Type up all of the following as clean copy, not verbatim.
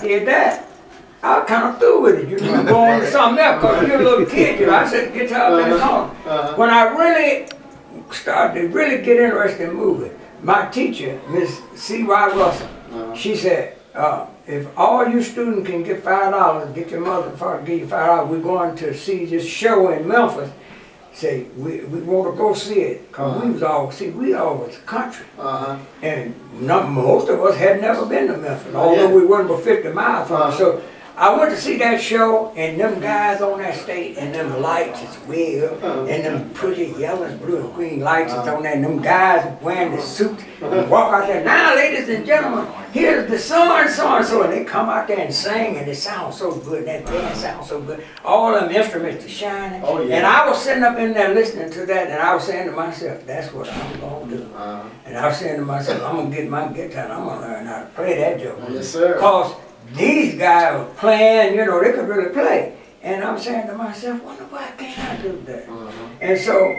did that, I was kind of through with it. You know, going to something else, because you're a little kid, you know. I set the guitar up in the corner. When I really started to really get interested in moving, my teacher, Miss C.Y. Russell, she said, if all you students can get $5, get your mother to give you $5, we're going to see this show in Memphis. Say, we want to go see it, because we always country. And most of us had never been to Memphis, although we weren't but 50 miles from it. So I went to see that show, and them guys on that stage, and them lights is way up, and them pretty yellow and blue and green lights is on there, and them guys wearing the suits, and walk out there, now ladies and gentlemen, here's the so-and-so, and they come out there and sing, and it sounds so good, that band sounds so good, all them instruments are shining, and I was sitting up in there listening to that, and I was saying to myself, that's what I'm going to do. And I was saying to myself, I'm going to get my guitar, and I'm going to learn how to play that joke. Yes, sir. Because these guys were playing, you know, they could really play. And I'm saying to myself, wonder why can't I do that? And so,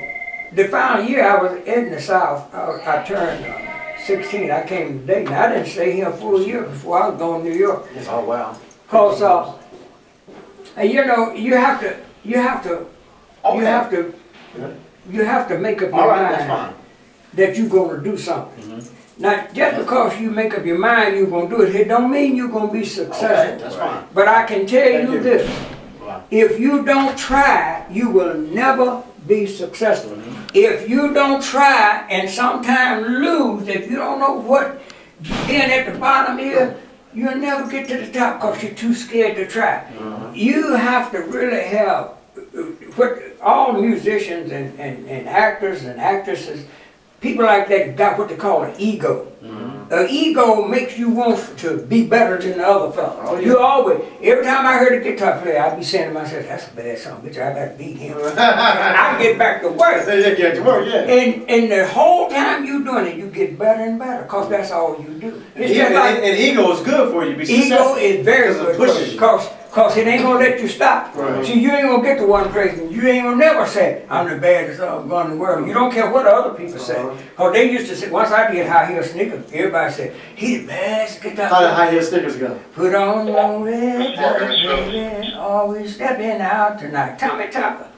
the final year I was in the South, I turned 16, I came to Dayton. I didn't stay here a full year before I was going to New York. Oh, wow. Because, you know, you have to make up your mind that you're going to do something. Now, just because you make up your mind you're going to do it, it don't mean you're going to be successful. Okay, that's fine. But I can tell you this, if you don't try, you will never be successful. If you don't try and sometimes lose, if you don't know what being at the bottom is, you'll never get to the top because you're too scared to try. You have to really have, what all musicians and actors and actresses, people like that got what they call an ego. An ego makes you want to be better than the other fellow. You always, every time I heard a guitar player, I'd be saying to myself, that's a bad song, bitch, I gotta beat him. I get back to work. And the whole time you doing it, you get better and better, because that's all you do. And ego is good for you. Ego is very good for you, because it ain't gonna let you stop. See, you ain't gonna get to one place, and you ain't gonna never say, I'm the baddest gun in the world. You don't care what other people say. Because they used to say, once I did high heel sneakers, everybody said, he the best guitar player. How the high heel sneakers go? Put on your red baby, always stepping out tonight. Tommy Tucker.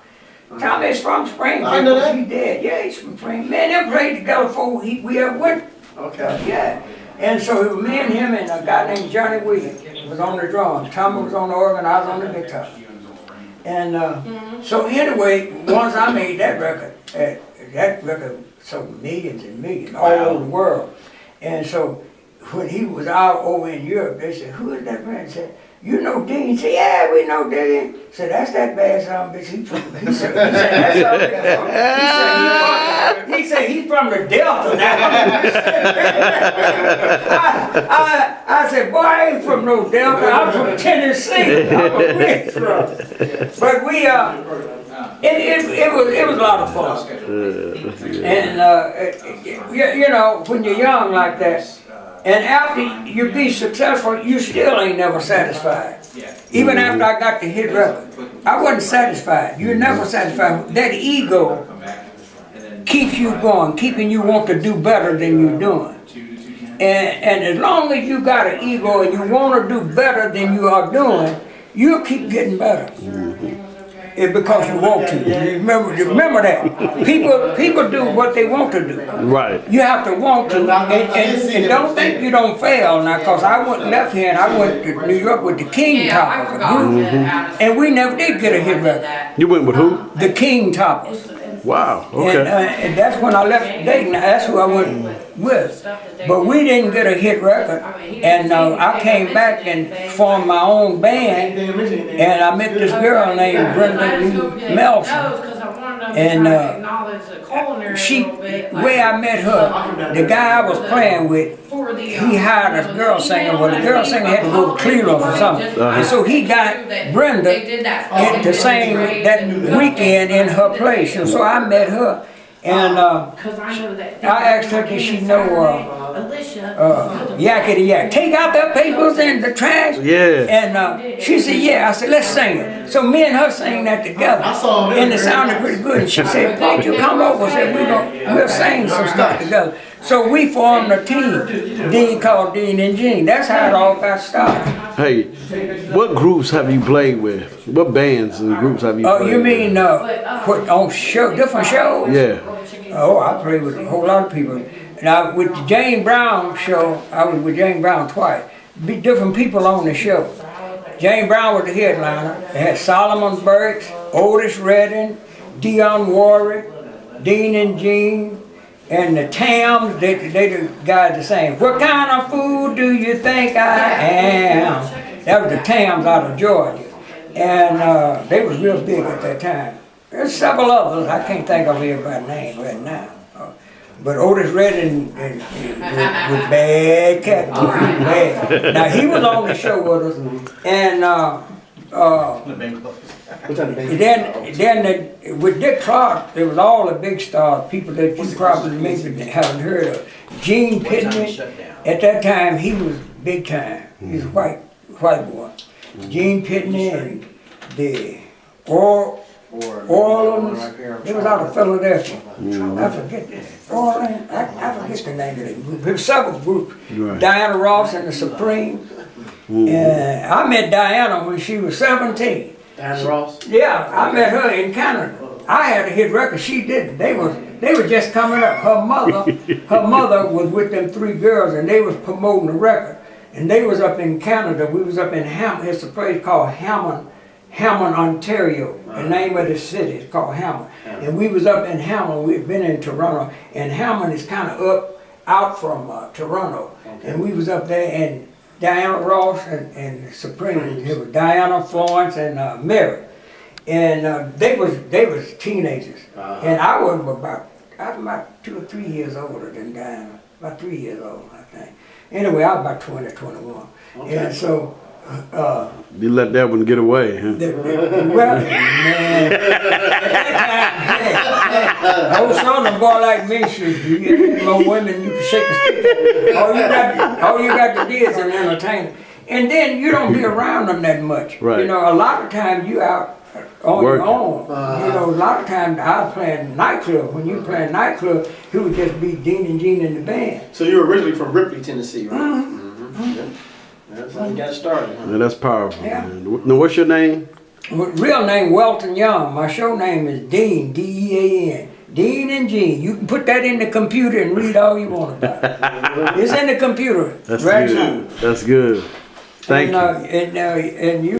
Tommy's from Springfield. I know that. He dead. Yeah, he's from Springfield. Man, they played together before we ever went. Okay. Yeah. And so it was me and him and a guy named Johnny Williams was on the drums. Tommy was on the organ, I was on the guitar. And so anyway, once I made that record sold millions and millions all over the world. And so when he was out over in Europe, they said, who is that man? He said, you know Dean? He said, yeah, we know Dean. He said, that's that bad son bitch. He said, he's from the Delta now. I said, boy, I ain't from no Delta. I'm from Tennessee. I'm a rich brother. But it was a lot of fun. And you know, when you're young like that, and after you be successful, you still ain't never satisfied. Even after I got the hit record, I wasn't satisfied. You're never satisfied. That ego keeps you going, keeping you want to do better than you're doing. And as long as you got an ego and you want to do better than you are doing, you'll keep getting better. It's because you want to. Remember that. People do what they want to do. Right. You have to want to, and don't think you don't fail now, because I went left here and I went to New York with the King Toppers, and we never did get a hit record. You went with who? The King Toppers. Wow, okay. And that's when I left Dayton. That's who I went with. But we didn't get a hit record. And I came back and formed my own band. And I met this girl named Brenda Melson. And where I met her, the guy I was playing with, he hired a girl singer. Well, the girl singer had to go to Cleveland for something. And so he got Brenda to sing that weekend in her place. And so I met her. And I asked her, did she know Yakety Yak? Take out the papers and the trash. Yeah. And she said, yeah. I said, let's sing it. So me and her sang that together. And it sounded pretty good. And she said, won't you come over? I said, we'll sing some stuff together. So we formed a team, Dean called Dean and Jean. That's how it all got started. Hey, what groups have you played with? What bands and groups have you played Oh, you mean with? on different shows? Yeah. Oh, I played with a whole lot of people. Now with the Jane Brown show, I was with Jane Brown twice. Be different people on the show. Jane Brown was the headliner. They had Solomon Burks, Otis Redding, Dionne Warwick, Dean and Jean, and the Tams. They the guys that sang, "What kind of fool do you think I am?" That was the Tams out of Georgia, and they was real big at that time. There's several others. I can't think of everybody's name right now. But Otis Redding was bad cat. Bad. Now he was on the show with us, and then with Dick Clark, there was all the big stars, people that you probably maybe haven't heard of. Gene Pittman, at that time he was big time. He was a white boy. Gene Pittman and the Orleans, it was out of Philadelphia. I forget Orleans, I forget the name of it. There were several groups. Right. Diana Ross and the Supremes. And I met Diana when she was 17. Diana Ross? Yeah, I met her in Canada. I had a hit record, she didn't. They were just coming up. Her mother was with them 3 girls and they was promoting the record. And they was up in Canada. We was up in Hammond. It's a place called Hammond, Ontario. The name of the city is called Hammond. And we was up in Hammond. We'd been in Toronto, and Hammond is kind of out from Toronto. Okay. And we was up there, and Diana Ross and Supreme. It was Diana, Florence, and Mary, and they was teenagers. And I was about 2 or 3 years older than Diana. About 3 years old, I think. Anyway, I was about 20, 21. Okay. And so. You let that one get away, huh? Well, man, I was showing a boy like me, you get more women, you can shake a stick. All you got to do is an entertainer. And then you don't be around them that much. Right. You know, a lot of times you out on your own. You know, a lot of times I was playing nightclub. When you playing nightclub, it would just be Dean and Jean in the band. So you were originally from Ripley, Tennessee, right? Yeah. That's how you got started, huh? Yeah, that's powerful, Yeah. man. Now, what's your name? Real name WeltonYoung. My show name is Dean, D-E-A-N. Dean and Jean. You can put that in the computer and read all you want about it. It's in the computer. That's right good. now. That's good. Thank you. And you.